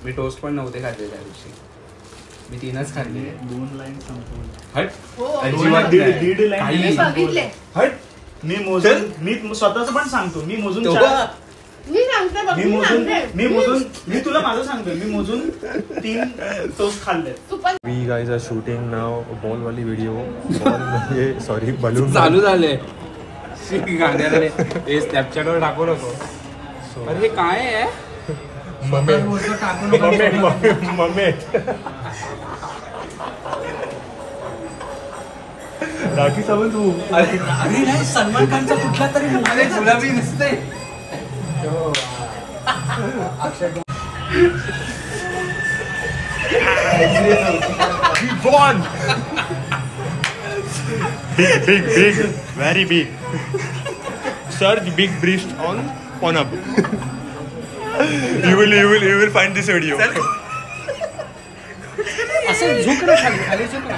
मी toast पण नव्हते खाल्ले त्या दिवशी, मी 3च खाल्ले. 2 लाईन संपवले. हट अजिबात दीड लाईन बघितले. हट. मी मोजून, मी स्वतःच पण सांगतो, मी मोजून मी तुला माझं सांगतो, मी मोजून 3 टोस्ट खाल्ले. We guys are shooting now ball वाली वीडियो. बॉल म्हणजे सॉरी बलून चालू झाले गाण्याला. हे स्नॅपचॅटवर टाकू नको. अरे हे काय आहे? राखी सावंत तू. अरे नाही, सलमान खानचा कुठला तरी गुलाबी दिसते. Big, very big. Search big breast on Pornhub. You will find this video. असं झोक ना खाली, खाली झोक ना.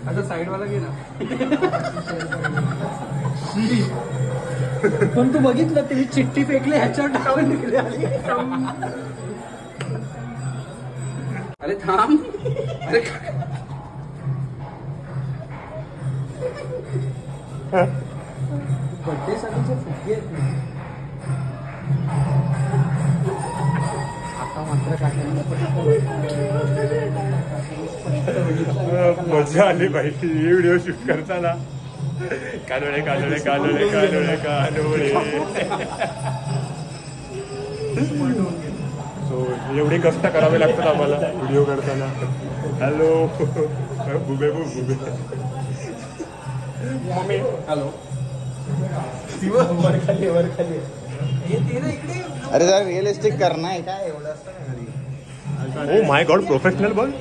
आता साइड वाला घे ना. पण तू बघितलं ते चिठ्ठी फेकली ह्याच्यावर टाकून निघले. अरे थांब. अरे बड्डे साठी फुगे आहेत ना. आता मात्र मजा आली पाहिजे ही व्हिडिओ शूट करताना. कालोळे कालोळे कालोळे कालोळे कालोळे. सो एवढे कष्ट करावे लागतात आम्हाला व्हिडिओ करताना. हॅलो बुबे बुबे. Mummy hello. वर खाली. अरे जरा रिअलिस्टिक करणं आहे काय एवढं असतं ना घरी. Oh my God professional ball.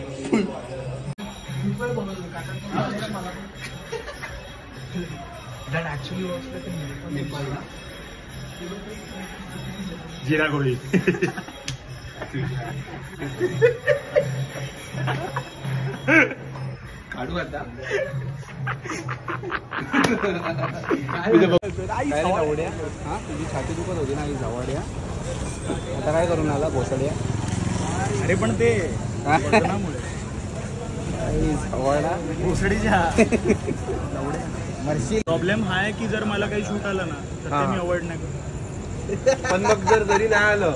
जिरा गोळी. काढू आता. जावड्या. हा तुझी छाती दुखत होती ना जावड्या. आता काय करून आला भोसड्या. अरे पण ते प्रॉब्लेम हा आहे की जर मला काही शूट आलं ना तर ते मी अवॉइड नाही करतो. पण मग जरी नाही आलं